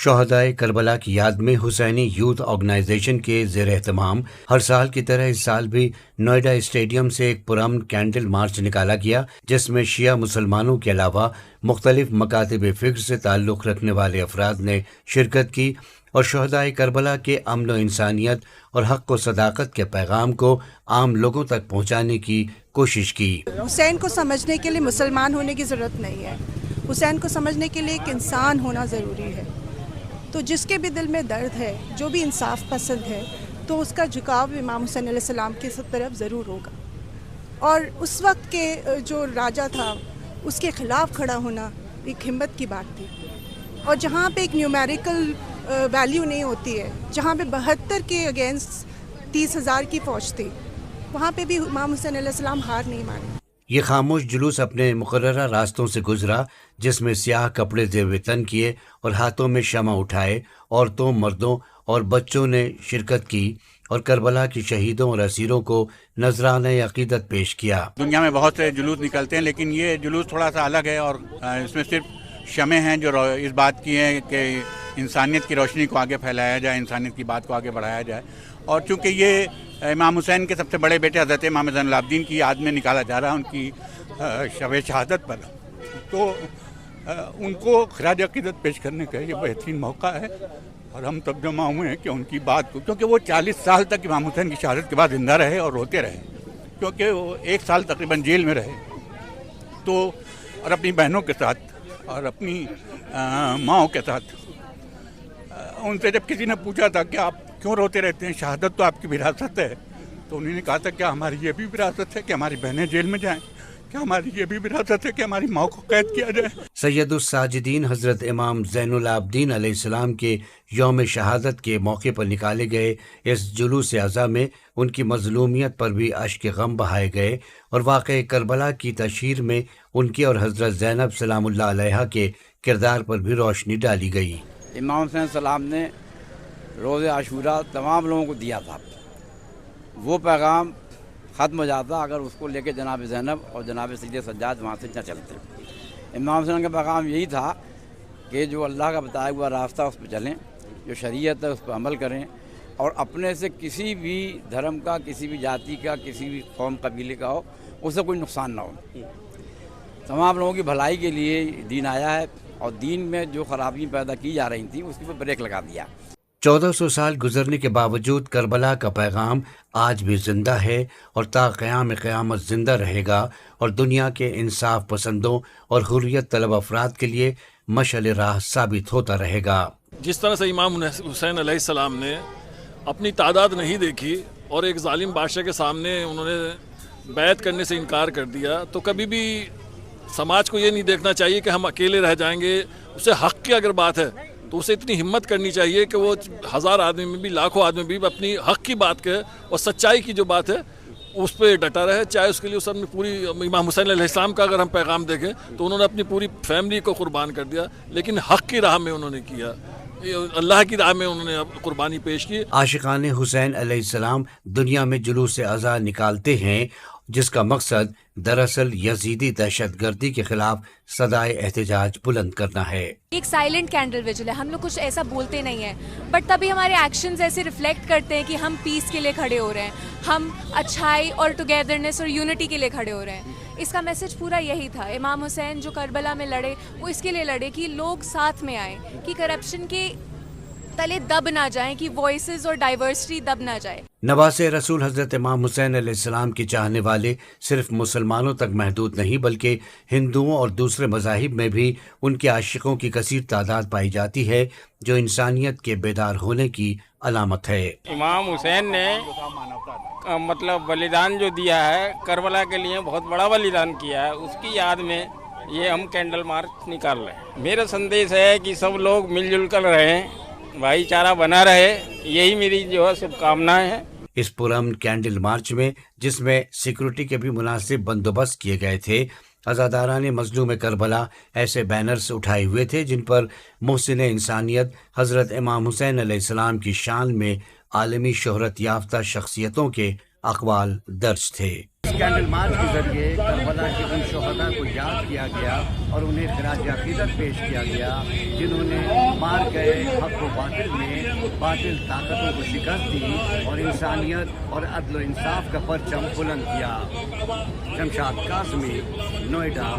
شہدائے کربلا کی یاد میں حسینی یوتھ آرگنائزیشن کے زیر اہتمام ہر سال کی طرح اس سال بھی نوئیڈا اسٹیڈیم سے ایک پرامن کینڈل مارچ نکالا گیا، جس میں شیعہ مسلمانوں کے علاوہ مختلف مکاتب فکر سے تعلق رکھنے والے افراد نے شرکت کی اور شہدائے کربلا کے امن و انسانیت اور حق و صداقت کے پیغام کو عام لوگوں تک پہنچانے کی کوشش کی۔ حسین کو سمجھنے کے لیے مسلمان ہونے کی ضرورت نہیں ہے، حسین کو سمجھنے کے لیے ایک انسان ہونا ضروری ہے۔ تو جس کے بھی دل میں درد ہے، جو بھی انصاف پسند ہے، تو اس کا جھکاؤ امام حسین علیہ السلام کی طرف ضرور ہوگا۔ اور اس وقت کے جو راجا تھا، اس کے خلاف کھڑا ہونا ایک ہمت کی بات تھی۔ اور جہاں پہ ایک نیومیریکل ویلیو نہیں ہوتی ہے، جہاں پہ 72 کے اگینسٹ 30,000 کی فوج تھی، وہاں پہ بھی امام حسین علیہ السلام ہار نہیں مانی۔ یہ خاموش جلوس اپنے مقررہ راستوں سے گزرا، جس میں سیاہ کپڑے زیب تن کیے اور ہاتھوں میں شمع اٹھائے عورتوں، مردوں اور بچوں نے شرکت کی اور کربلا کے شہیدوں اور اسیروں کو نذرانہ عقیدت پیش کیا۔ دنیا میں بہت سے جلوس نکلتے ہیں، لیکن یہ جلوس تھوڑا سا الگ ہے اور اس میں صرف شمع ہیں جو اس بات کی ہیں کہ انسانیت کی روشنی کو آگے پھیلایا جائے، انسانیت کی بات کو آگے بڑھایا جائے۔ اور چونکہ یہ امام حسین کے سب سے بڑے بیٹے حضرت امام زین العابدین کی یاد میں نکالا جا رہا ہے، ان کی شب شہادت پر، تو ان کو خراج عقیدت پیش کرنے کا یہ بہترین موقع ہے۔ اور ہم تب جمع ہوئے ہیں کہ ان کی بات کو، کیونکہ وہ 40 سال تک امام حسین کی شہادت کے بعد زندہ رہے اور روتے رہے، کیونکہ وہ 1 سال تقریباً جیل میں رہے، تو اور اپنی بہنوں کے ساتھ اور اپنی ماؤں کے ساتھ۔ ان سے جب کسی نے پوچھا تھا کہ آپ کیوں روتے رہتے ہیں، شہادت تو آپ کی وراثت ہے، تو انہوں نے کہا تھا کہ ہماری یہ بھی وراثت ہے کہ ہماری بہنیں جیل میں جائیں، کہ ہماری یہ بھی وراثت ہے کہ ہماری ماں کو قید کیا جائے۔ سید الساجدین حضرت امام زین العابدین علیہ السلام کے یوم شہادت کے موقع پر نکالے گئے اس جلوس اعزا میں ان کی مظلومیت پر بھی اشک غم بہائے گئے اور واقعہ کربلا کی تشہیر میں ان کے اور حضرت زینب سلام اللہ علیہا کے کردار پر بھی روشنی ڈالی گئی۔ امام حسین السلام نے روز عاشورہ تمام لوگوں کو دیا تھا، وہ پیغام ختم ہو جاتا اگر اس کو لے کے جناب زینب اور جناب سید سجاد وہاں سے نہ چلتے۔ امام حسین کا پیغام یہی تھا کہ جو اللہ کا بتایا ہوا راستہ اس پہ چلیں، جو شریعت ہے اس پہ عمل کریں، اور اپنے سے کسی بھی دھرم کا، کسی بھی جاتی کا، کسی بھی قوم قبیلے کا ہو، اس سے کوئی نقصان نہ ہو۔ تمام لوگوں کی بھلائی کے لیے دین آیا ہے، اور دین میں جو خرابیاں پیدا کی جا رہی تھیں اس کی بریک لگا دیا۔ 1400 سال گزرنے کے باوجود کربلا کا پیغام آج بھی زندہ ہے اور تا قیام قیامت زندہ رہے گا اور دنیا کے انصاف پسندوں اور حریت طلب افراد کے لیے مشعل راہ ثابت ہوتا رہے گا۔ جس طرح سے امام حسین علیہ السلام نے اپنی تعداد نہیں دیکھی اور ایک ظالم بادشاہ کے سامنے انہوں نے بیعت کرنے سے انکار کر دیا، تو کبھی بھی سماج کو یہ نہیں دیکھنا چاہیے کہ ہم اکیلے رہ جائیں گے۔ اسے حق کی اگر بات ہے تو اسے اتنی ہمت کرنی چاہیے کہ وہ 1000 آدمی میں بھی، لاکھوں آدمی میں بھی اپنی حق کی بات کہے اور سچائی کی جو بات ہے اس پہ ڈٹا رہے، چاہے اس کے لیے اس نے پوری امام حسین علیہ السلام کا اگر ہم پیغام دیکھیں تو انہوں نے اپنی پوری فیملی کو قربان کر دیا، لیکن حق کی راہ میں انہوں نے کیا، اللہ کی راہ میں انہوں نے قربانی پیش کی۔ عاشقان حسین علیہ السلام دنیا میں جلوس اعزا نکالتے ہیں، جس کا مقصد دراصل یزیدی دہشت گردی کے خلاف صدائے احتجاج بلند کرنا ہے۔ ایک سائلنٹ کینڈل ویجل ہے، ہم لوگ کچھ ایسا بولتے نہیں ہیں، بٹ تبھی ہمارے ایکشنز ایسے ریفلیکٹ کرتے ہیں کہ ہم پیس کے لیے کھڑے ہو رہے ہیں، ہم اچھائی اور ٹوگیدرنیس اور یونٹی کے لیے کھڑے ہو رہے ہیں۔ اس کا میسج پورا یہی تھا۔ امام حسین جو کربلا میں لڑے، وہ اس کے لیے لڑے کہ لوگ ساتھ میں آئیں، کہ کرپشن کے تلے دب نہ جائیں، کہ وائسز اور ڈائیورسٹی دب نہ جائے۔ نواسے رسول حضرت امام حسین علیہ السلام کے چاہنے والے صرف مسلمانوں تک محدود نہیں، بلکہ ہندوؤں اور دوسرے مذاہب میں بھی ان کے عاشقوں کی کثیر تعداد پائی جاتی ہے، جو انسانیت کے بیدار ہونے کی علامت ہے۔ امام حسین نے مطلب بلیدان جو دیا ہے کربلا کے لیے، بہت بڑا بلیدان کیا ہے، اس کی یاد میں یہ ہم کینڈل مارچ نکال رہے ہیں۔ میرا سندیش ہے کہ سب لوگ مل جل کر رہیں، بھائی چارہ بنا رہے، یہی میری جو ہے شبھ کامنائیں ہیں۔ اس پرامن کینڈل مارچ میں، جس میں سیکورٹی کے بھی مناسب بندوبست کیے گئے تھے، عزاداران مظلوم کربلا ایسے بینرز اٹھائے ہوئے تھے جن پر محسن انسانیت حضرت امام حسین علیہ السلام کی شان میں عالمی شہرت یافتہ شخصیتوں کے اقوال درج تھے۔ اس کینڈل مارچ کے ذریعے کربلا کے ان شہداء کو یاد کیا گیا اور انہیں خراج عقیدت پیش کیا گیا جنہوں نے مار گئے حق و باطل میں، باطل طاقتوں کو شکست دی اور انسانیت اور عدل و انصاف کا پرچم بلند کیا۔ شمشاد قاسمی، نوئیڈا۔